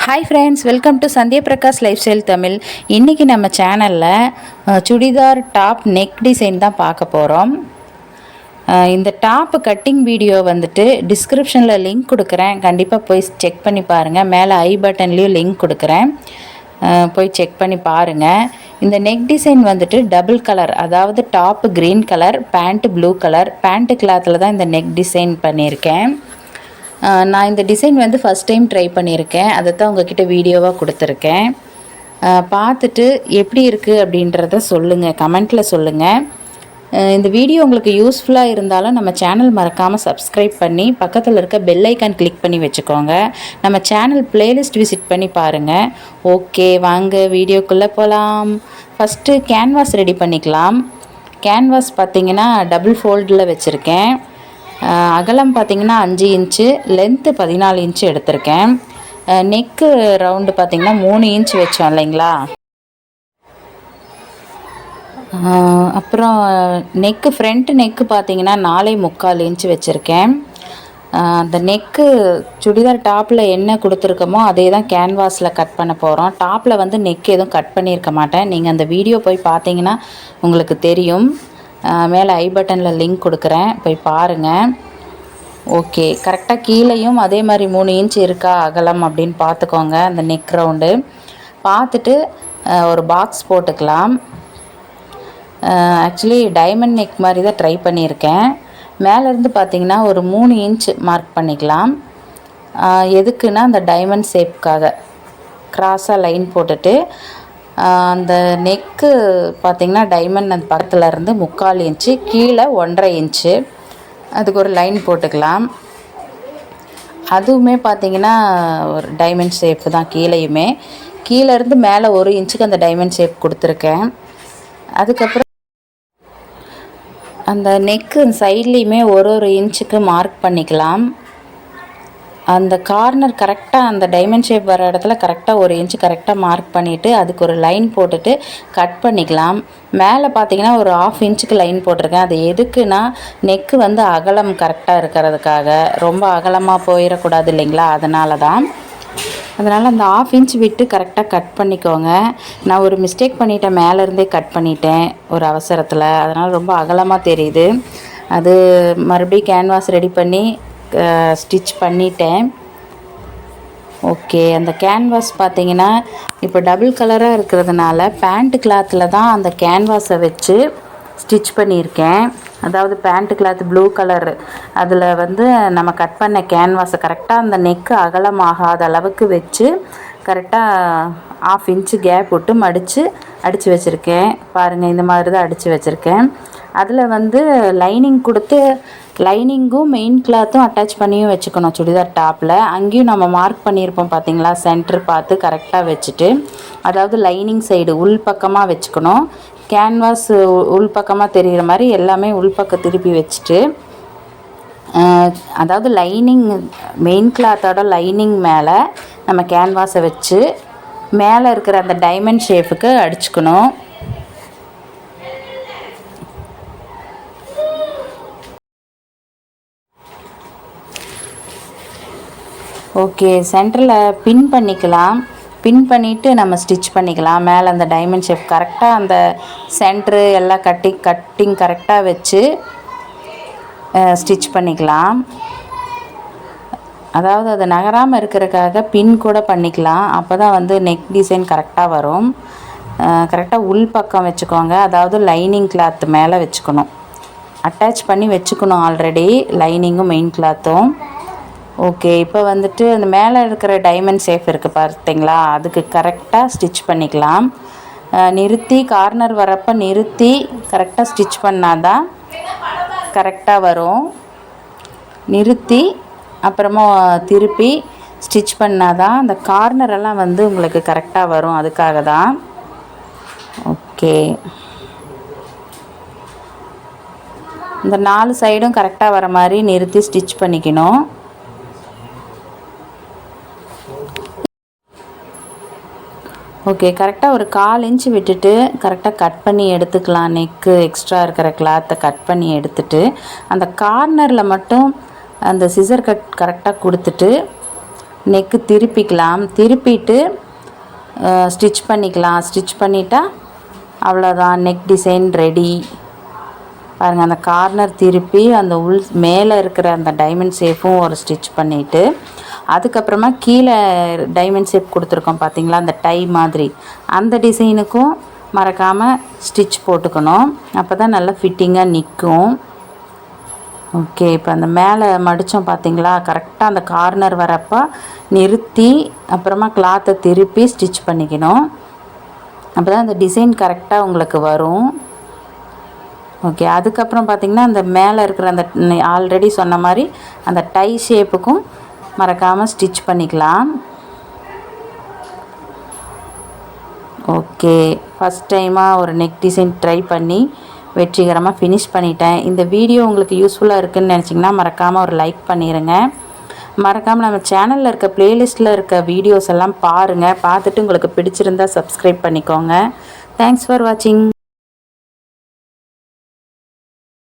Hi friends, welcome to Sandhya Prakash life style Tamil. இன்றைக்கி நம்ம சேனலில் சுடிதார் டாப் நெக் டிசைன் தான் பார்க்க போகிறோம். இந்த டாப் கட்டிங் வீடியோ வந்துட்டு டிஸ்கிரிப்ஷனில் லிங்க் கொடுக்குறேன், கண்டிப்பாக போய் செக் பண்ணி பாருங்கள். மேலே ஐ பட்டன்லேயும் லிங்க் கொடுக்குறேன், போய் செக் பண்ணி பாருங்கள். இந்த நெக் டிசைன் வந்துட்டு டபுள் கலர், அதாவது top green colour, pant blue colour. Pant கிளாத்தில் தான் இந்த நெக் டிசைன் பண்ணியிருக்கேன். நான் இந்த டிசைன் வந்து ஃபஸ்ட் டைம் ட்ரை பண்ணியிருக்கேன், அதை தான் உங்ககிட்ட வீடியோவாக கொடுத்துருக்கேன். பார்த்துட்டு எப்படி இருக்குது அப்படின்றத சொல்லுங்கள், கமெண்ட்டில் சொல்லுங்கள். இந்த வீடியோ உங்களுக்கு யூஸ்ஃபுல்லாக இருந்தாலும் நம்ம சேனல் மறக்காமல் சப்ஸ்கிரைப் பண்ணி பக்கத்தில் இருக்க பெல் ஐக்கான் கிளிக் பண்ணி வச்சுக்கோங்க. நம்ம சேனல் பிளேலிஸ்ட் விசிட் பண்ணி பாருங்கள். ஓகே, வாங்க வீடியோக்குள்ளே போகலாம். ஃபஸ்ட்டு கேன்வாஸ் ரெடி பண்ணிக்கலாம். கேன்வாஸ் பார்த்திங்கன்னா டபுள் ஃபோல்டில் வச்சுருக்கேன். அகலம் பார்த்திங்கன்னா 5 இன்ச்சு, லென்த்து 14 இன்ச்சு எடுத்திருக்கேன். நெக்கு ரவுண்டு பார்த்திங்கன்னா 3 இன்ச் வச்சோம் இல்லைங்களா. அப்புறம் நெக்கு, ஃப்ரண்ட் நெக்கு பார்த்திங்கன்னா 4.25 இன்ச்சு வச்சுருக்கேன். அந்த நெக்கு சுடிதார் டாப்பில் என்ன கொடுத்துருக்கோமோ அதே தான் கேன்வாஸில் கட் பண்ண போகிறோம். டாப்பில் வந்து நெக் எதுவும் கட் பண்ணியிருக்க மாட்டேன், நீங்கள் அந்த வீடியோ போய் பார்த்தீங்கன்னா உங்களுக்கு தெரியும். மேலே ஐ பட்டனில் லிங்க் கொடுக்குறேன், போய் பாருங்கள். ஓகே, கரெக்டாக கீழேயும் அதே மாதிரி 3 இன்ச் இருக்கா அகலம் அப்படின்னு பார்த்துக்கோங்க. அந்த நெக் ரவுண்டு பார்த்துட்டு ஒரு பாக்ஸ் போட்டுக்கலாம். ஆக்சுவலி டைமண்ட் நெக் மாதிரி தான் ட்ரை பண்ணியிருக்கேன். மேலேருந்து பார்த்திங்கன்னா ஒரு 3 இன்ச் மார்க் பண்ணிக்கலாம். எதுக்குன்னா அந்த டைமண்ட் ஷேப்புக்காக க்ராஸாக லைன் போட்டுட்டு அந்த நெக்கு பார்த்திங்கன்னா டைமண்ட் அந்த பக்கத்தில் இருந்து 3/4 இன்ச்சு, கீழே 1.5 இன்ச்சு, அதுக்கு ஒரு லைன் போட்டுக்கலாம். அதுவுமே பார்த்திங்கன்னா ஒரு டைமண்ட் ஷேப்பு தான். கீழேயுமே கீழேருந்து மேலே 1 இன்ச்சுக்கு அந்த டைமண்ட் ஷேப் கொடுத்துருக்கேன். அதுக்கப்புறம் அந்த நெக்கு சைட்லேயுமே ஒரு இன்ச்சுக்கு மார்க் பண்ணிக்கலாம். அந்த கார்னர் கரெக்டாக அந்த டைமண்ட் ஷேப் வர இடத்துல கரெக்டாக 1 இன்ச்சு கரெக்டாக மார்க் பண்ணிவிட்டு அதுக்கு ஒரு லைன் போட்டுட்டு கட் பண்ணிக்கலாம். மேலே பார்த்தீங்கன்னா ஒரு 1/2 இன்ச்சுக்கு லைன் போட்டிருக்கேன். அது எதுக்குன்னா நெக்கு வந்து அகலம் கரெக்டாக இருக்கிறதுக்காக, ரொம்ப அகலமாக போயிடக்கூடாது இல்லைங்களா, அதனால தான். அதனால் அந்த 1/2 இன்ச் விட்டு கரெக்டாக கட் பண்ணிக்கோங்க. நான் ஒரு மிஸ்டேக் பண்ணிவிட்டேன், மேலேருந்தே கட் பண்ணிட்டேன் ஒரு அவசரத்தில், அதனால் ரொம்ப அகலமாக தெரியுது. அது மறுபடியும் கேன்வாஸ் ரெடி பண்ணி ஸ்டிச் பண்ணிட்டேன். ஓகே, அந்த கேன்வாஸ் பார்த்திங்கன்னா இப்போ டபுள் கலராக இருக்கிறதுனால பேண்ட் கிளாத்தில் தான் அந்த கேன்வாஸை வச்சு ஸ்டிச் பண்ணியிருக்கேன். அதாவது பேண்ட் கிளாத் ப்ளூ கலரு, அதில் வந்து நம்ம கட் பண்ண கேன்வாஸை கரெக்டாக அந்த நெக்கு அகலமாகாத அளவுக்கு வச்சு கரெக்டாக 1/2 இன்ச்சு கேப் விட்டு அடித்து வச்சுருக்கேன். பாருங்கள், இந்த மாதிரி தான் அடித்து வச்சுருக்கேன். அதில் வந்து லைனிங் கொடுத்து லைனிங்கும் மெயின் கிளாத்தும் அட்டாச் பண்ணியும் வச்சுக்கணும் சுடிதார் டாப்பில். அங்கேயும் நம்ம மார்க் பண்ணியிருப்போம் பார்த்திங்களா, சென்டர் பார்த்து கரெக்டாக வச்சுட்டு, அதாவது லைனிங் சைடு உள் பக்கமாக வச்சுக்கணும். கேன்வாஸ் உள் பக்கமாக தெரிகிற மாதிரி எல்லாமே உள்பக்கம் திருப்பி வச்சுட்டு, அதாவது லைனிங் மெயின் கிளாத்தோட லைனிங் மேலே நம்ம கேன்வாஸை வச்சு மேலே இருக்கிற அந்த டைமண்ட் ஷேப்புக்கு அடிச்சுக்கணும். ஓகே, சென்டரில் பின் பண்ணிக்கலாம். பின் பண்ணிவிட்டு நம்ம ஸ்டிச் பண்ணிக்கலாம். மேலே அந்த டைமண்ட் ஷேப் கரெக்டாக அந்த சென்ட்ரு எல்லாம் கட்டிங் கரெக்டாக வச்சு ஸ்டிச் பண்ணிக்கலாம். அதாவது அது நகராமல் இருக்கிறதுக்காக பின் கூட பண்ணிக்கலாம். அப்போ தான் வந்து நெக் டிசைன் கரெக்டாக வரும். கரெக்டாக உள் பக்கம் வச்சுக்கோங்க, அதாவது லைனிங் கிளாத் மேலே வச்சுக்கணும், அட்டாச் பண்ணி வச்சுக்கணும் ஆல்ரெடி லைனிங்கும் மெயின் கிளாத்தும். ஓகே, இப்போ வந்துட்டு அந்த மேலே இருக்கிற டைமண்ட் ஷேப் இருக்குது பார்த்தீங்களா, அதுக்கு கரெக்டாக ஸ்டிச் பண்ணிக்கலாம். நிறுத்தி கார்னர் வரப்போ நிறுத்தி கரெக்டாக ஸ்டிச் பண்ணால் தான் கரெக்டாக வரும். நிறுத்தி அப்புறமா திருப்பி ஸ்டிச் பண்ணால் தான் அந்த கார்னரெல்லாம் வந்து உங்களுக்கு கரெக்டாக வரும், அதுக்காக தான். ஓகே, இந்த 4 சைடும் கரெக்டாக வர மாதிரி நிறுத்தி ஸ்டிச் பண்ணிக்கணும். ஓகே, கரெக்டாக ஒரு 1/4 இன்ச்சு விட்டுட்டு கரெக்டாக கட் பண்ணி எடுத்துக்கலாம். நெக்கு எக்ஸ்ட்ரா இருக்கிற கிளாத்தை கட் பண்ணி எடுத்துட்டு அந்த கார்னரில் மட்டும் அந்த சிசர் கட் கரெக்டாக கொடுத்துட்டு நெக்கு திருப்பிக்கலாம். திருப்பிட்டு ஸ்டிச் பண்ணிக்கலாம். ஸ்டிச் பண்ணிட்டா அவ்வளோதான், நெக் டிசைன் ரெடி. பாருங்கள், அந்த கார்னர் திருப்பி அந்த மேலே இருக்கிற அந்த டைமண்ட் ஷேப்பும் ஒரு ஸ்டிச் பண்ணிவிட்டு, அதுக்கப்புறமா கீழே டைமண்ட் ஷேப் கொடுத்துருக்கோம் பார்த்தீங்களா, அந்த டை மாதிரி, அந்த டிசைனுக்கும் மறக்காமல் ஸ்டிச் போட்டுக்கணும். அப்போ தான் நல்லா ஃபிட்டிங்காக நிற்கும். ஓகே, இப்போ அந்த மேலே மடித்தோம் பார்த்தீங்களா, கரெக்டாக அந்த கார்னர் வரப்போ நிறுத்தி அப்புறமா கிளாத்தை திருப்பி ஸ்டிச் பண்ணிக்கணும். அப்போ தான் அந்த டிசைன் கரெக்டாக உங்களுக்கு வரும். ஓகே, அதுக்கப்புறம் பார்த்திங்கன்னா அந்த மேலே இருக்கிற அந்த ஆல்ரெடி சொன்ன மாதிரி அந்த டை ஷேப்புக்கும் மறக்காமல் ஸ்டிச் பண்ணிக்கலாம். ஓகே, ஃபஸ்ட் டைமாக ஒரு நெக் டிசைன் ட்ரை பண்ணி வெற்றிகரமாக ஃபினிஷ் பண்ணிட்டேன். இந்த வீடியோ உங்களுக்கு யூஸ்ஃபுல்லாக இருக்குதுன்னு நினச்சிங்கன்னா மறக்காமல் ஒரு லைக் பண்ணிடுங்க. மறக்காமல் நம்ம சேனலில் இருக்க ப்ளேலிஸ்ட்டில் இருக்க வீடியோஸ் எல்லாம் பாருங்கள். பார்த்துட்டு உங்களுக்கு பிடிச்சிருந்தால் சப்ஸ்கிரைப் பண்ணிக்கோங்க. தேங்க்ஸ் ஃபார் வாட்சிங்.